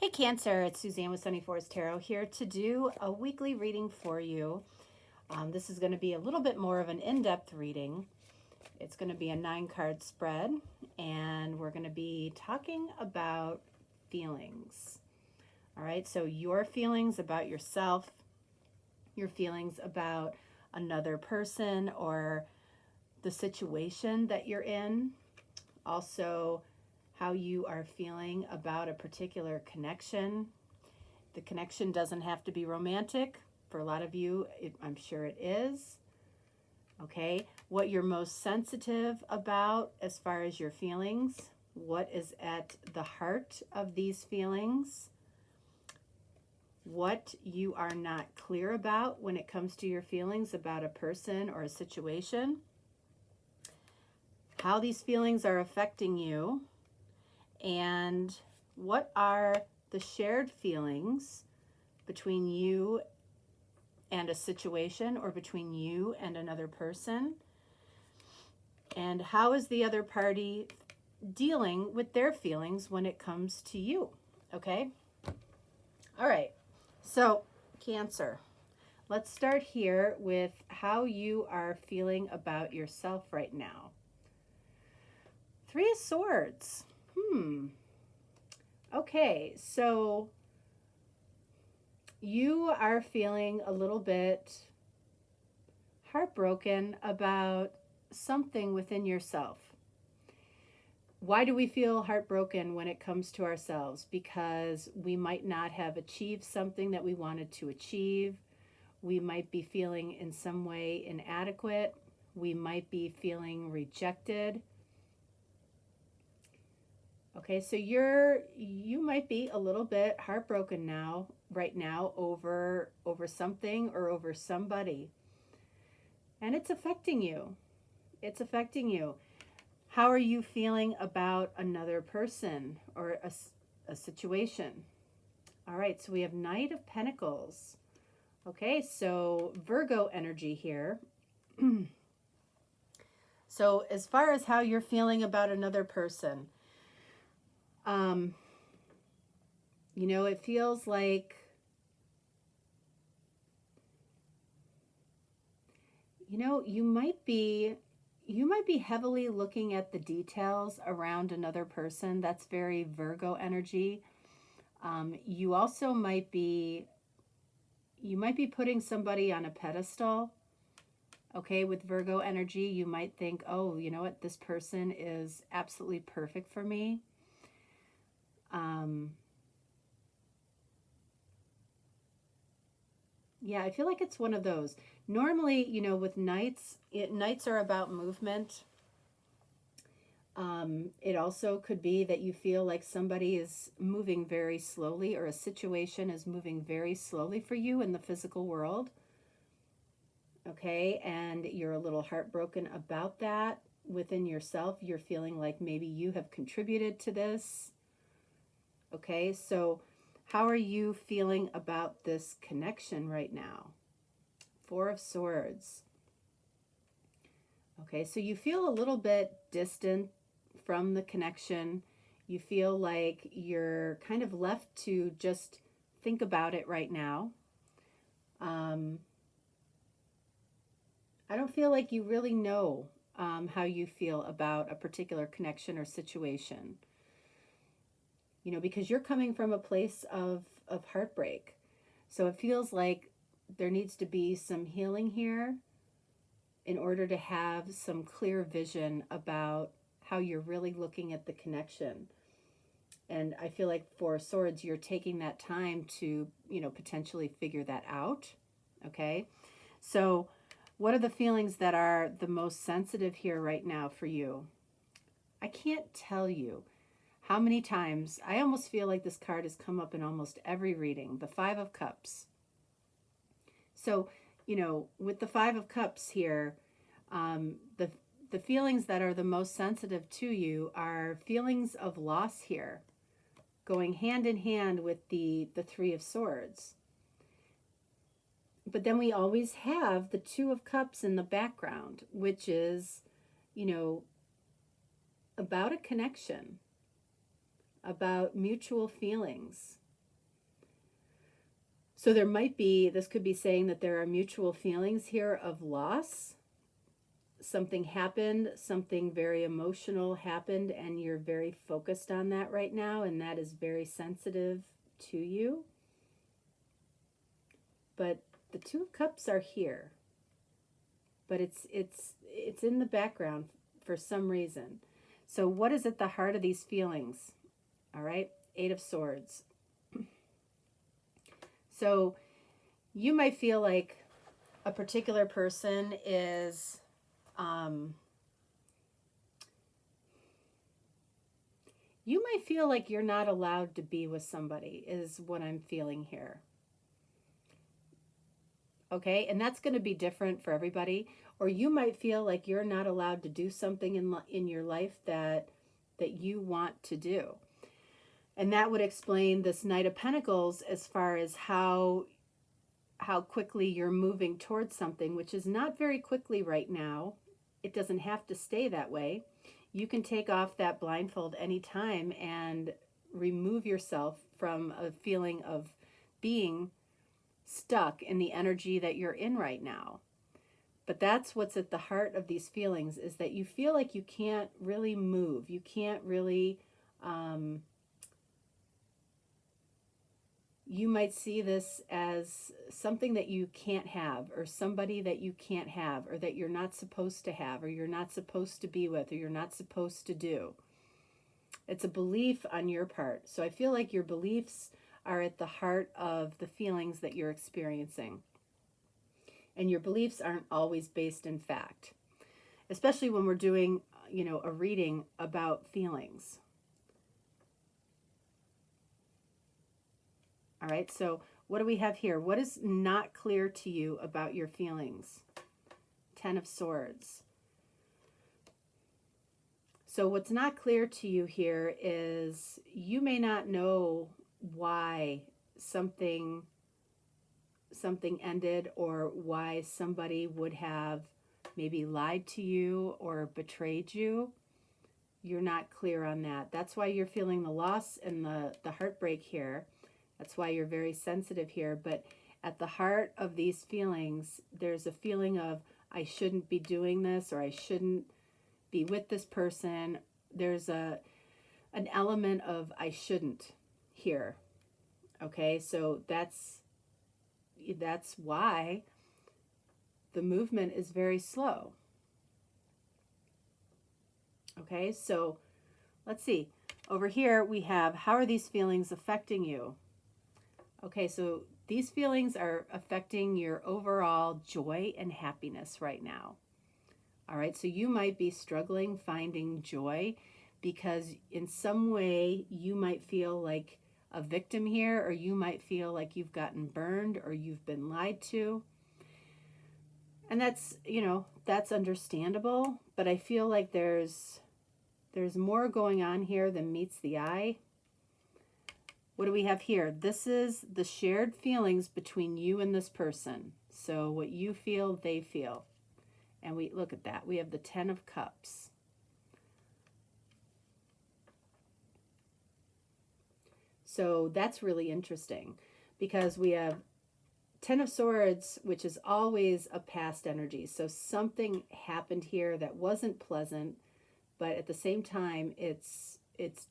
Hey Cancer, it's Suzanne with Sunny Forest Tarot here to do a weekly reading for you. This is going to be a little bit more of an in-depth reading. It's going to be a 9-card spread, and we're going to be talking about feelings. All right, so your feelings about yourself, your feelings about another person or the situation that you're in, also how you are feeling about a particular connection. The connection doesn't have to be romantic. For a lot of you, I'm sure it is. Okay, what you're most sensitive about as far as your feelings, what is at the heart of these feelings, what you are not clear about when it comes to your feelings about a person or a situation, how these feelings are affecting you, and what are the shared feelings between you and a situation or between you and another person, and how is the other party dealing with their feelings when it comes to you. Okay, all right, so Cancer, let's start here with how you are feeling about yourself right now. 3 of Swords. Okay, so you are feeling a little bit heartbroken about something within yourself. Why do we feel heartbroken when it comes to ourselves? Because we might not have achieved something that we wanted to achieve. We might be feeling in some way inadequate. We might be feeling rejected. Okay, so you might be a little bit heartbroken right now over something or over somebody. And it's affecting you. It's affecting you. How are you feeling about another person or a situation? All right, so we have Knight of Pentacles. Okay, so Virgo energy here. So as far as how you're feeling about another person, you know, it feels like, you know, you might be heavily looking at the details around another person. That's very Virgo energy. You also might be putting somebody on a pedestal. Okay, with Virgo energy, you might think, oh, you know what, this person is absolutely perfect for me. Yeah, I feel like it's one of those. Normally, you know, with Knights, Knights are about movement. It also could be that you feel like somebody is moving very slowly, or a situation is moving very slowly for you in the physical world. Okay, and you're a little heartbroken about that within yourself. You're feeling like maybe you have contributed to this. Okay, so how are you feeling about this connection right now? 4 of Swords. Okay, so you feel a little bit distant from the connection. You feel like you're kind of left to just think about it right now. I don't feel like you really know how you feel about a particular connection or situation. You know, because you're coming from a place of heartbreak. So it feels like there needs to be some healing here in order to have some clear vision about how you're really looking at the connection. And I feel like 4 Swords, you're taking that time to, you know, potentially figure that out. Okay, so what are the feelings that are the most sensitive here right now for you? I can't tell you how many times, I almost feel like this card has come up in almost every reading, the 5 of Cups. So, you know, with the 5 of Cups here, the feelings that are the most sensitive to you are feelings of loss here, going hand in hand with the 3 of Swords. But then we always have the 2 of Cups in the background, which is, you know, about a connection, about mutual feelings. So there might be, this could be saying that there are mutual feelings here of loss. Something happened, something very emotional happened, and you're very focused on that right now, and that is very sensitive to you. But the Two of Cups are here, but it's in the background for some reason. So what is at the heart of these feelings? All right, Eight of Swords. So you might feel like a particular person is you might feel like you're not allowed to be with somebody, is what I'm feeling here. Okay, and that's going to be different for everybody. Or you might feel like you're not allowed to do something in your life that you want to do. And that would explain this Knight of Pentacles as far as how quickly you're moving towards something, which is not very quickly right now. It doesn't have to stay that way. You can take off that blindfold anytime and remove yourself from a feeling of being stuck in the energy that you're in right now. But that's what's at the heart of these feelings, is that you feel like you can't really move. You can't really, you might see this as something that you can't have, or somebody that you can't have, or that you're not supposed to have, or you're not supposed to be with, or you're not supposed to do. It's a belief on your part. So I feel like your beliefs are at the heart of the feelings that you're experiencing. And your beliefs aren't always based in fact, especially when we're doing, a reading about feelings. All right, so what do we have here? What is not clear to you about your feelings? Ten of Swords. So what's not clear to you here is you may not know why something ended, or why somebody would have maybe lied to you or betrayed you. You're not clear on that. That's why you're feeling the loss and the heartbreak here. That's why you're very sensitive here. But at the heart of these feelings, there's a feeling of, I shouldn't be doing this, or I shouldn't be with this person. There's an element of I shouldn't here. Okay, so that's why the movement is very slow. Okay, so let's see. Over here we have, how are these feelings affecting you? Okay, so these feelings are affecting your overall joy and happiness right now. All right, so you might be struggling finding joy because in some way you might feel like a victim here, or you might feel like you've gotten burned or you've been lied to. And that's, that's understandable, but I feel like there's more going on here than meets the eye. What do we have here? This is the shared feelings between you and this person. So what you feel, they feel. And we look at that. We have the Ten of Cups. So that's really interesting, because we have Ten of Swords, which is always a past energy. So something happened here that wasn't pleasant, but at the same time, it's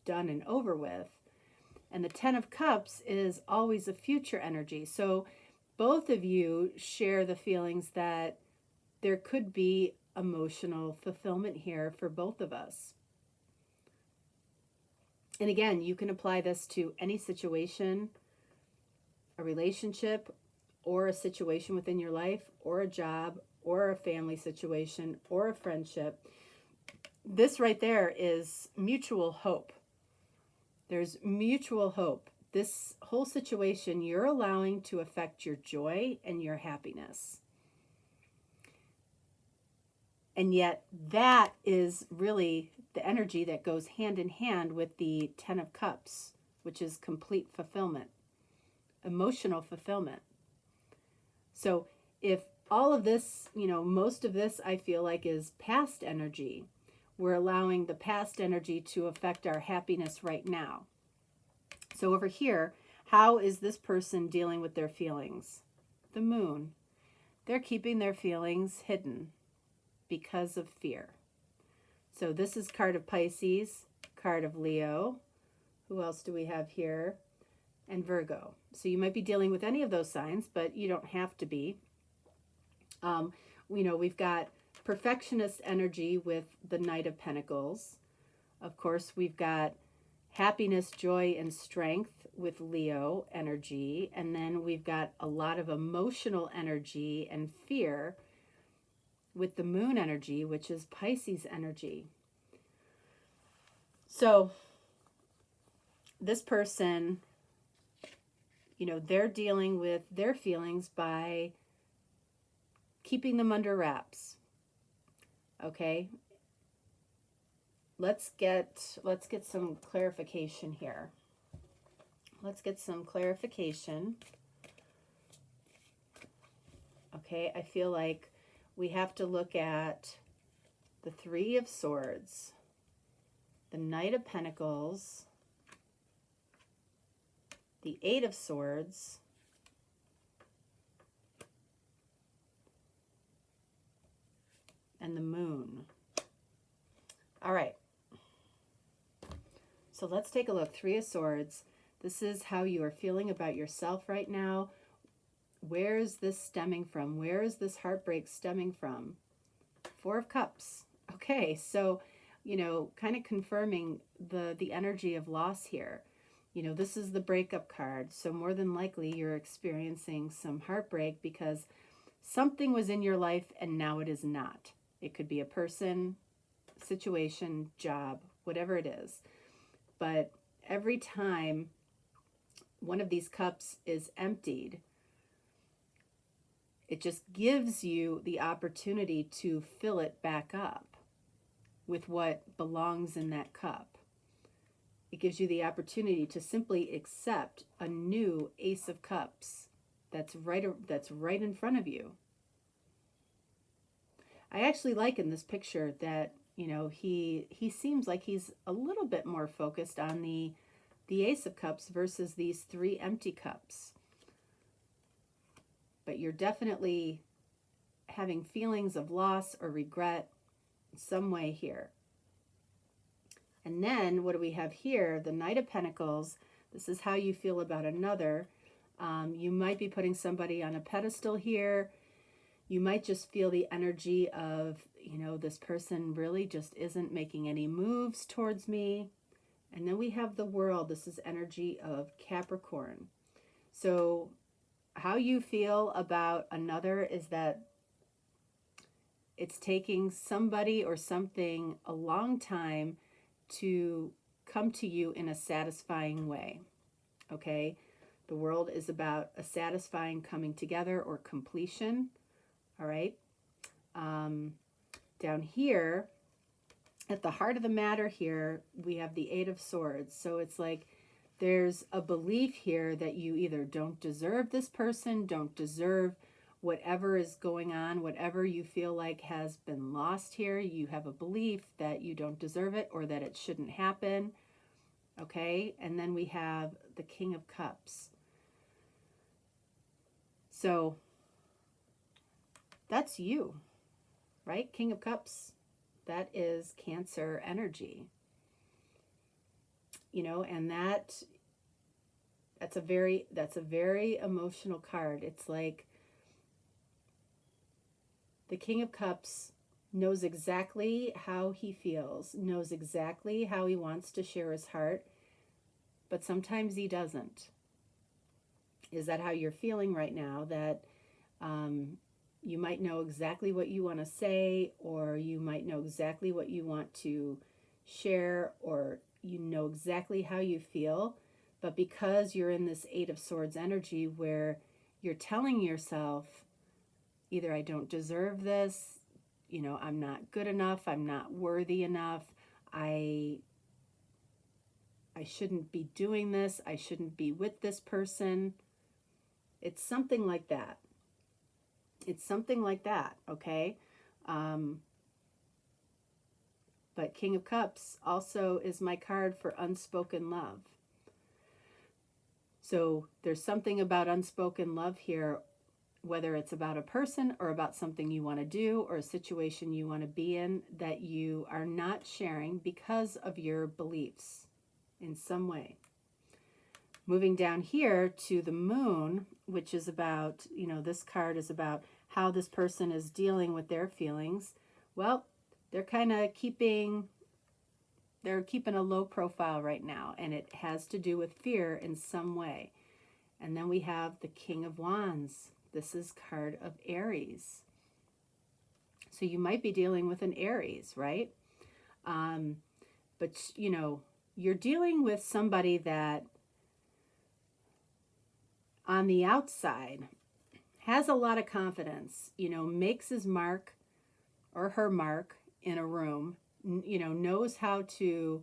done and over with. And the Ten of Cups is always a future energy. So both of you share the feelings that there could be emotional fulfillment here for both of us. And again, you can apply this to any situation, a relationship, or a situation within your life, or a job, or a family situation, or a friendship. This right there is mutual hope. There's mutual hope. This whole situation you're allowing to affect your joy and your happiness. And yet that is really the energy that goes hand in hand with the Ten of Cups, which is complete fulfillment, emotional fulfillment. So if all of this, most of this I feel like is past energy, we're allowing the past energy to affect our happiness right now. So over here, How is this person dealing with their feelings? The Moon. They're keeping their feelings hidden because of fear. So this is card of Pisces, card of Leo. Who else do we have here? And Virgo. So you might be dealing with any of those signs, but you don't have to be. We've got perfectionist energy with the Knight of Pentacles. Of course, we've got happiness, joy, and strength with Leo energy. And then we've got a lot of emotional energy and fear with the Moon energy, which is Pisces energy. So this person, they're dealing with their feelings by keeping them under wraps. Okay? Let's get some clarification here. Let's get some clarification. Okay, I feel like we have to look at the Three of Swords, the Knight of Pentacles, the Eight of Swords, and the Moon. All right. So let's take a look. Three of Swords. This is how you are feeling about yourself right now. Where is this stemming from? Where is this heartbreak stemming from? Four of Cups. Okay, so, kind of confirming the energy of loss here. This is the breakup card. So more than likely you're experiencing some heartbreak because something was in your life and now it is not. It could be a person, situation, job, whatever it is. But every time one of these cups is emptied, it just gives you the opportunity to fill it back up with what belongs in that cup. It gives you the opportunity to simply accept a new Ace of Cups that's right in front of you. I actually like in this picture that, he seems like he's a little bit more focused on the Ace of Cups versus these three empty cups. But you're definitely having feelings of loss or regret in some way here. And then what do we have here? The Knight of Pentacles. This is how you feel about another. You might be putting somebody on a pedestal here. You might just feel the energy of, this person really just isn't making any moves towards me. And then we have the World. This is energy of Capricorn. So how you feel about another is that it's taking somebody or something a long time to come to you in a satisfying way. Okay? The World is about a satisfying coming together or completion. All right? Down here, at the heart of the matter here, we have the Eight of Swords. So it's like there's a belief here that you either don't deserve this person, don't deserve whatever is going on, whatever you feel like has been lost here. You have a belief that you don't deserve it or that it shouldn't happen. Okay? And then we have the King of Cups. So that's you, right? King of Cups. That is Cancer energy. And that's a very emotional card. It's like the King of Cups knows exactly how he feels, knows exactly how he wants to share his heart, but sometimes he doesn't. Is that how you're feeling right now? That you might know exactly what you want to say, or you might know exactly what you want to share, or you know exactly how you feel, but because you're in this Eight of Swords energy where you're telling yourself, either I don't deserve this, I'm not good enough, I'm not worthy enough, I shouldn't be doing this, I shouldn't be with this person. It's something like that. It's something like that, okay? But King of Cups also is my card for unspoken love. So there's something about unspoken love here, whether it's about a person or about something you want to do or a situation you want to be in, that you are not sharing because of your beliefs in some way. Moving down here to the moon, which is about, this card is about how this person is dealing with their feelings. Well, they're kind of keeping a low profile right now, and it has to do with fear in some way. And then we have the King of Wands. This is card of Aries. So you might be dealing with an Aries, right? But, you're dealing with somebody that on the outside has a lot of confidence, makes his mark or her mark in a room, knows how to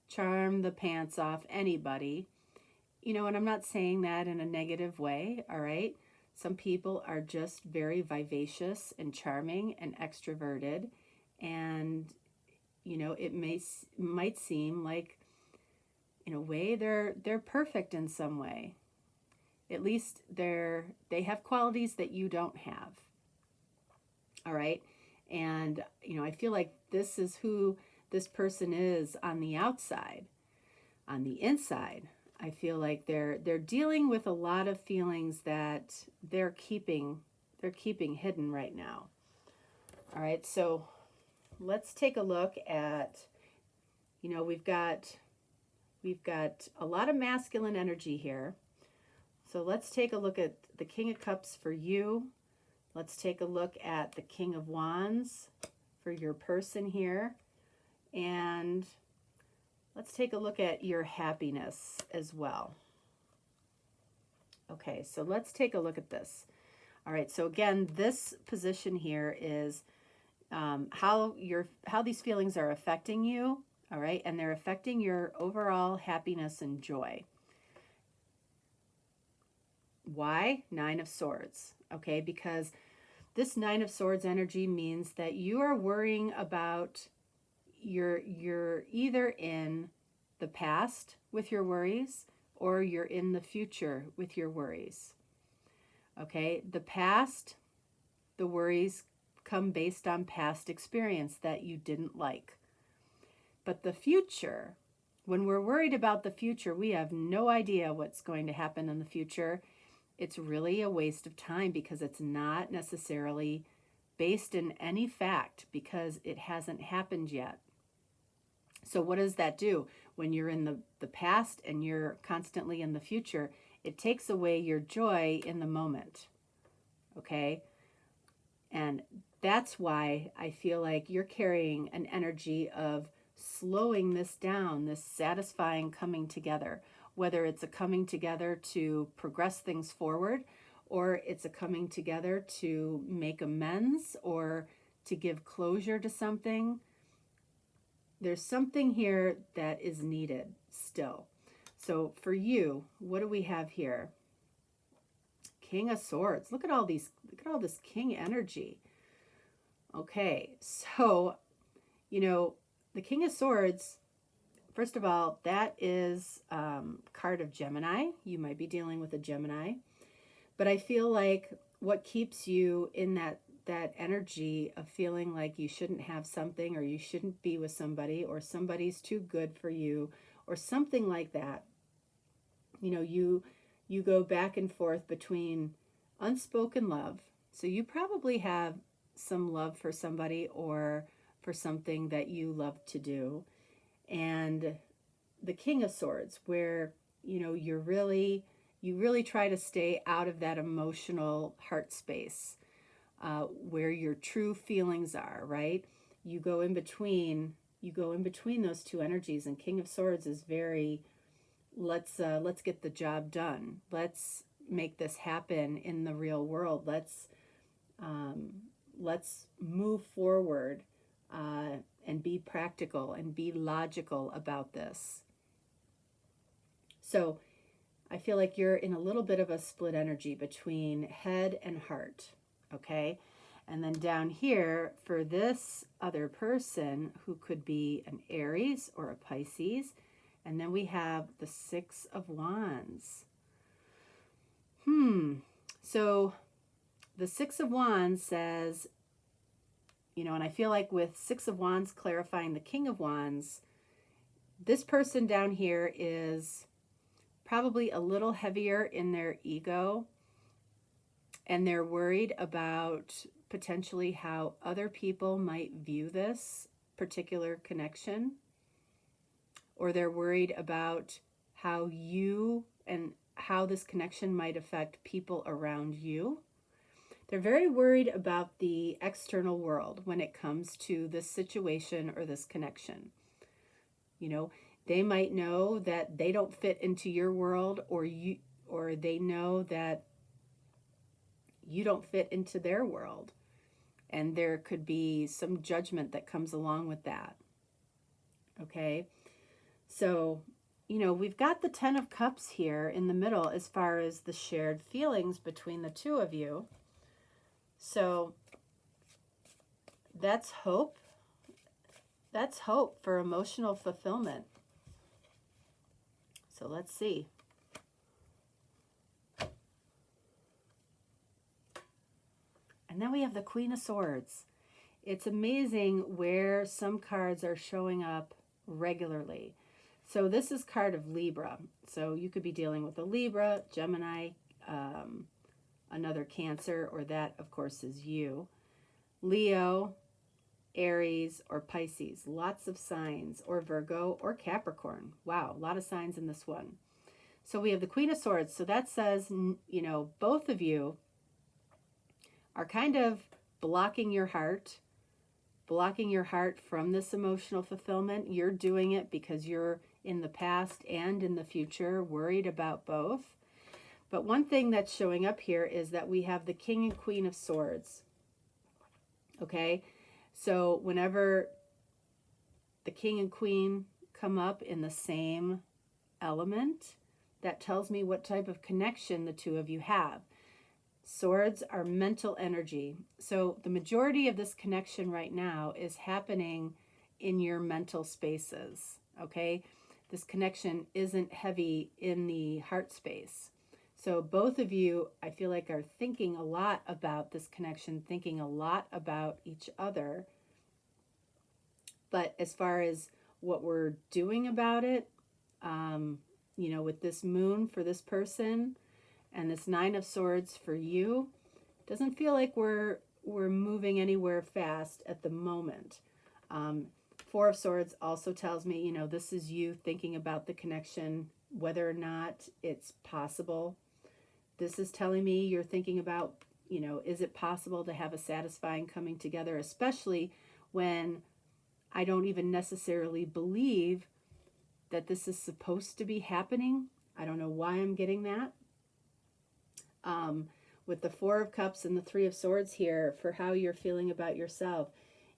charm the pants off anybody, and I'm not saying that in a negative way, all right? Some people are just very vivacious and charming and extroverted, and, it might seem like, in a way, they're perfect in some way. At least they have qualities that you don't have. All right. And, I feel like this is who this person is on the outside. On the inside, I feel like they're dealing with a lot of feelings that they're keeping hidden right now. All right. So let's take a look at, we've got a lot of masculine energy here. So let's take a look at the King of Cups for you. Let's take a look at the King of Wands for your person here. And let's take a look at your happiness as well. Okay, so let's take a look at this. All right, so again, this position here is how these feelings are affecting you, all right? And they're affecting your overall happiness and joy. Why? Nine of Swords, okay? Because this Nine of Swords energy means that you are worrying about you're either in the past with your worries or you're in the future with your worries. Okay? The past, the worries come based on past experience that you didn't like. But the future, when we're worried about the future, we have no idea what's going to happen in the future. It's really a waste of time because it's not necessarily based in any fact because it hasn't happened yet. So what does that do? When you're in the past and you're constantly in the future, it takes away your joy in the moment. Okay? And that's why I feel like you're carrying an energy of slowing this down, this satisfying coming together. Whether it's a coming together to progress things forward, or it's a coming together to make amends or to give closure to something. There's something here that is needed still. So for you, what do we have here? King of Swords. Look at all this king energy. Okay, so, the King of Swords, first of all, that is card of Gemini. You might be dealing with a Gemini. But I feel like what keeps you in that energy of feeling like you shouldn't have something or you shouldn't be with somebody or somebody's too good for you or something like that. You go back and forth between unspoken love. So you probably have some love for somebody or for something that you love to do. And the King of Swords, where, you really try to stay out of that emotional heart space where your true feelings are, right? You go in between those two energies, and King of Swords is very, let's get the job done. Let's make this happen in the real world. Let's move forward and be practical and be logical about this. So I feel like you're in a little bit of a split energy between head and heart, okay? And then down here, for this other person who could be an Aries or a Pisces, and then we have the Six of Wands. So the Six of Wands says, and I feel like with Six of Wands clarifying the King of Wands, this person down here is probably a little heavier in their ego, and they're worried about potentially how other people might view this particular connection, or they're worried about how you and how this connection might affect people around you. They're very worried about the external world when it comes to this situation or this connection. They might know that they don't fit into your world, or they know that you don't fit into their world. And there could be some judgment that comes along with that. Okay? So, we've got the Ten of Cups here in the middle as far as the shared feelings between the two of you. So, that's hope. That's hope for emotional fulfillment. So, let's see. And then we have the Queen of Swords. It's amazing where some cards are showing up regularly. So this is card of Libra. So you could be dealing with a Libra, Gemini, another Cancer, or that, of course, is you. Leo, Aries, or Pisces. Lots of signs. Or Virgo, or Capricorn. Wow, a lot of signs in this one. So we have the Queen of Swords. So that says, both of you are kind of blocking your heart from this emotional fulfillment. You're doing it because you're in the past and in the future worried about both. But one thing that's showing up here is that we have the King and Queen of Swords. Okay? So whenever the King and Queen come up in the same element, that tells me what type of connection the two of you have. Swords are mental energy. So the majority of this connection right now is happening in your mental spaces, okay? This connection isn't heavy in the heart space. So both of you, I feel like, are thinking a lot about this connection, thinking a lot about each other. But as far as what we're doing about it, with this moon for this person, and this Nine of Swords for you, doesn't feel like we're moving anywhere fast at the moment. Four of Swords also tells me, this is you thinking about the connection, whether or not it's possible. This is telling me you're thinking about, is it possible to have a satisfying coming together, especially when I don't even necessarily believe that this is supposed to be happening. I don't know why I'm getting that. With the Four of Cups and the Three of Swords here, for how you're feeling about yourself,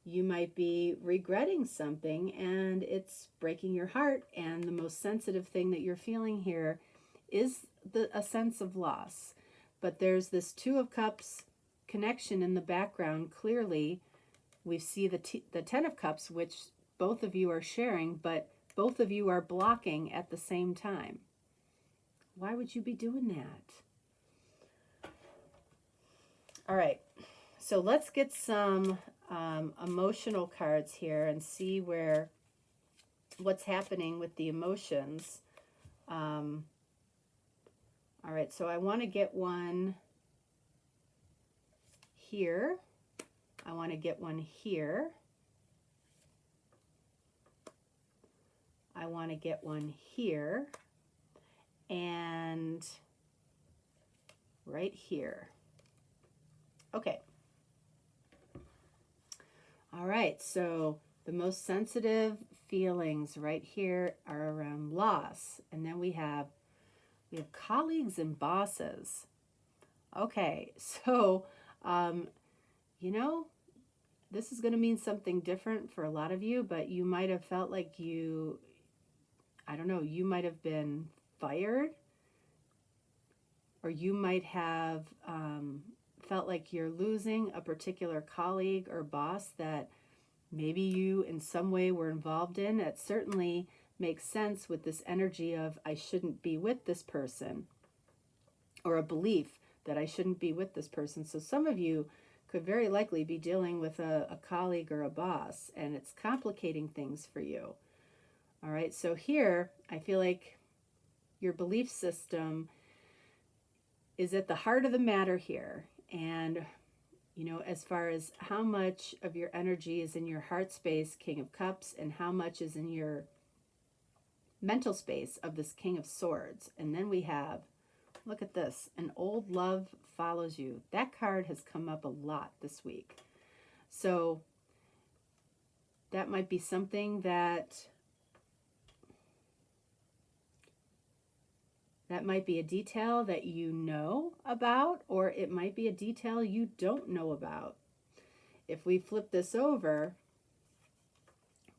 you might be regretting something and it's breaking your heart, and the most sensitive thing that you're feeling here is a sense of loss. But there's this Two of Cups connection in the background. Clearly, we see the Ten of Cups, which both of you are sharing, but both of you are blocking at the same time. Why would you be doing that? All right, so let's get some emotional cards here and see what's happening with the emotions. All right, so I want to get one here. I want to get one here. I want to get one here. And right here. Okay. All right, so the most sensitive feelings right here are around loss. And then we have colleagues and bosses. Okay, so, this is going to mean something different for a lot of you, but you might have felt like you might have been fired, or you might have felt like you're losing a particular colleague or boss that maybe you in some way were involved in. It certainly makes sense with this energy of I shouldn't be with this person. or a belief that I shouldn't be with this person. So some of you could very likely be dealing with a colleague or a boss, and it's complicating things for you. All right, so here I feel like your belief system is at the heart of the matter here. And, you know, as far as how much of your energy is in your heart space, King of Cups, and how much is in your mental space of this King of Swords. And then we have, look at this, an old love follows you. That card has come up a lot this week. So that might be something that might be a detail that you know about, or it might be a detail you don't know about. If we flip this over,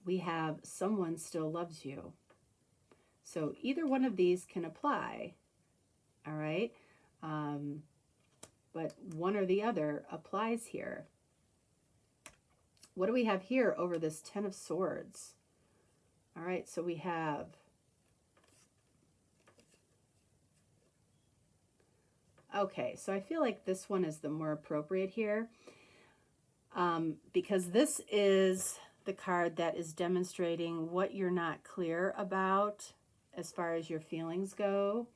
we have someone still loves you. So either one of these can apply, all right? But one or the other applies here. What do we have here over this Ten of Swords? All right, so we have okay, so I feel like this one is the more appropriate here, because this is the card that is demonstrating what you're not clear about as far as your feelings go.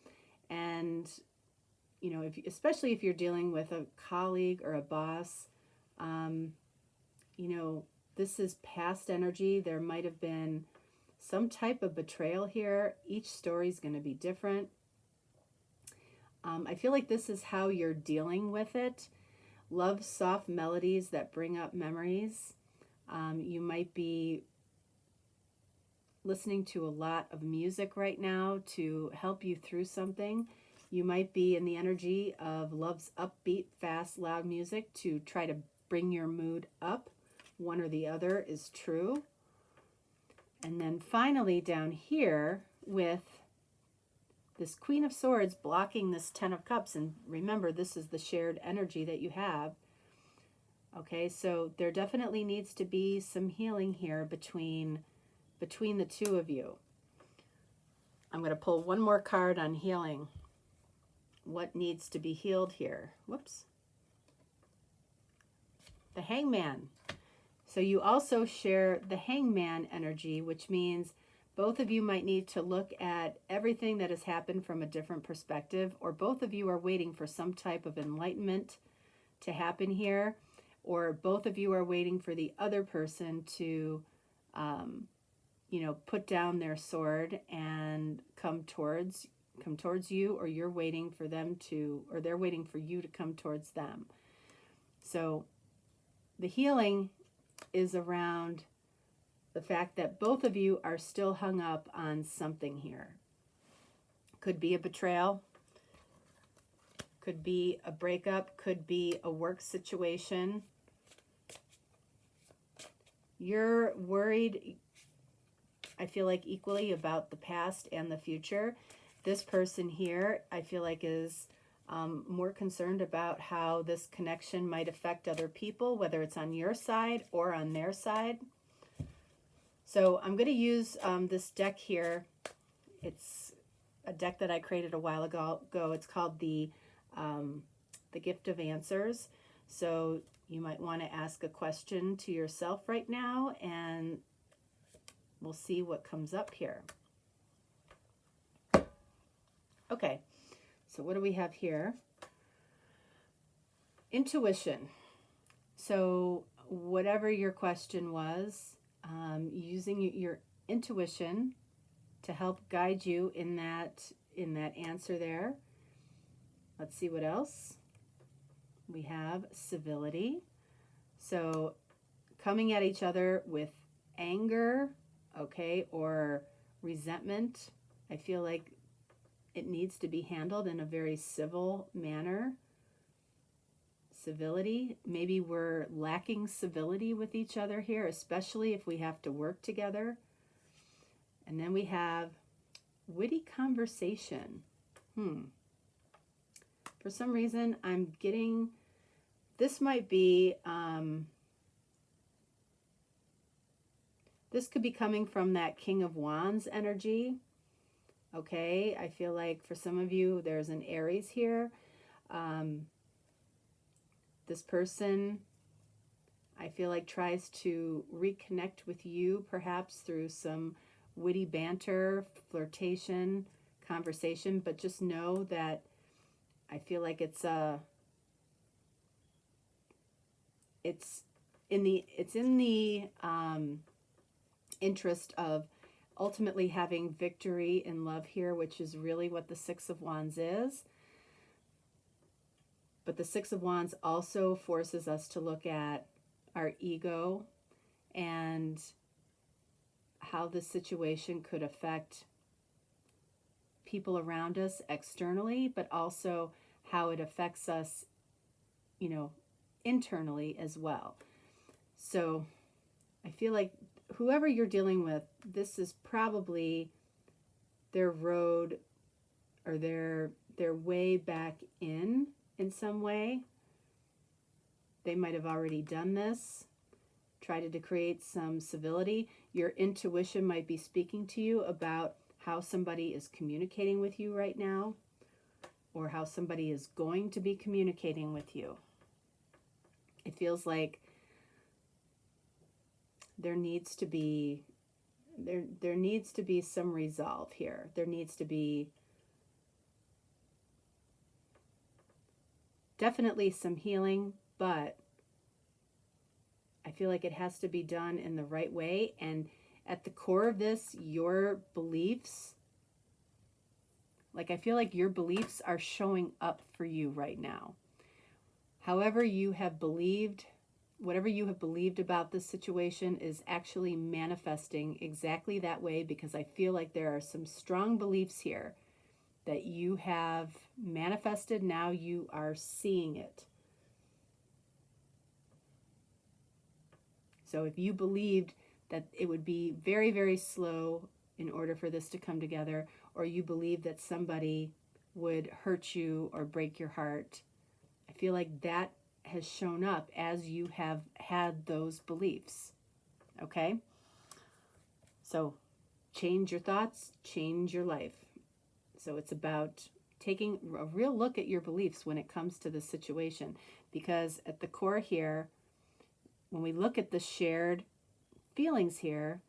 And, you know, especially if you're dealing with a colleague or a boss, you know, this is past energy. There might have been some type of betrayal here. Each story is going to be different. I feel like this is how you're dealing with it. Love soft melodies that bring up memories. You might be listening to a lot of music right now to help you through something. You might be in the energy of love's upbeat, fast, loud music to try to bring your mood up. One or the other is true. And then finally down here with this Queen of Swords blocking this Ten of Cups, and remember, this is the shared energy that you have. Okay, so there definitely needs to be some healing here between the two of you. I'm going to pull one more card on healing. What needs to be healed here? Whoops. The Hangman. So you also share the Hangman energy, which means both of you might need to look at everything that has happened from a different perspective, or both of you are waiting for some type of enlightenment to happen here, or both of you are waiting for the other person to, you know, put down their sword and come towards you, or you're waiting for them to, or they're waiting for you to come towards them. So the healing is around the fact that both of you are still hung up on something here. Could be a betrayal, could be a breakup, could be a work situation. You're worried, I feel like, equally about the past and the future. This person here, I feel like, is more concerned about how this connection might affect other people, whether it's on your side or on their side. So I'm going to use this deck here. It's a deck that I created a while ago. It's called the Gift of Answers. So you might want to ask a question to yourself right now, and we'll see what comes up here. Okay, so what do we have here? Intuition. So whatever your question was, using your intuition to help guide you in that answer there. Let's see what else. We have civility. So coming at each other with anger, okay, or resentment. I feel like it needs to be handled in a very civil manner. Civility. Maybe we're lacking civility with each other here, especially if we have to work together. And then we have witty conversation. For some reason, I'm getting, this might be, this could be coming from that King of Wands energy. Okay, I feel like for some of you, there's an Aries here. This person, I feel like, tries to reconnect with you, perhaps through some witty banter, flirtation, conversation, but just know that I feel like it's in the interest of ultimately having victory in love here, which is really what the Six of Wands is. But the Six of Wands also forces us to look at our ego and how this situation could affect people around us externally, but also how it affects us, you know, internally as well. So I feel like whoever you're dealing with, this is probably their road or their way back in some way. They might have already done this, tried to create some civility. Your intuition might be speaking to you about how somebody is communicating with you right now, or how somebody is going to be communicating with you. It feels like there needs to be some resolve here. There needs to be definitely some healing, but I feel like it has to be done in the right way. And at the core of this, your beliefs, like I feel like your beliefs are showing up for you right now. However you have believed, whatever you have believed about this situation is actually manifesting exactly that way, because I feel like there are some strong beliefs here that you have manifested. Now you are seeing it. So if you believed that it would be very, very slow in order for this to come together, or you believe that somebody would hurt you or break your heart, I feel like that has shown up as you have had those beliefs. Okay? So change your thoughts, change your life. So it's about taking a real look at your beliefs when it comes to this situation, because at the core here, when we look at the shared feelings here,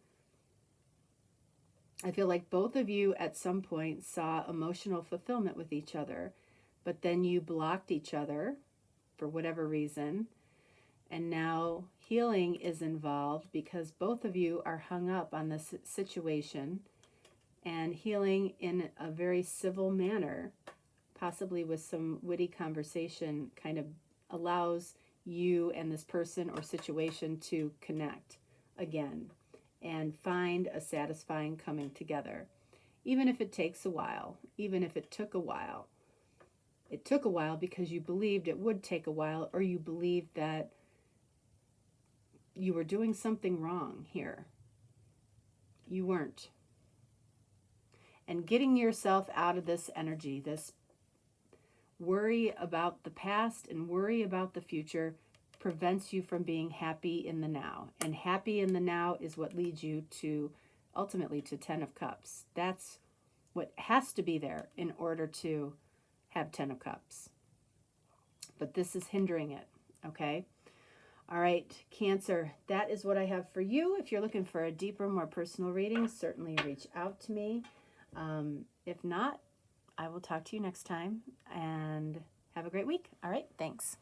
I feel like both of you at some point saw emotional fulfillment with each other, but then you blocked each other for whatever reason. And now healing is involved because both of you are hung up on this situation, and healing in a very civil manner, possibly with some witty conversation, kind of allows you and this person or situation to connect again and find a satisfying coming together. Even if it takes a while, even if it took a while. It took a while because you believed it would take a while, or you believed that you were doing something wrong here. You weren't. And getting yourself out of this energy, this worry about the past and worry about the future, prevents you from being happy in the now. And happy in the now is what leads you to ultimately to 10 of Cups. That's what has to be there in order to have 10 of Cups. But this is hindering it, okay? All right, Cancer, that is what I have for you. If you're looking for a deeper, more personal reading, certainly reach out to me. If not, I will talk to you next time, and have a great week. All right, thanks.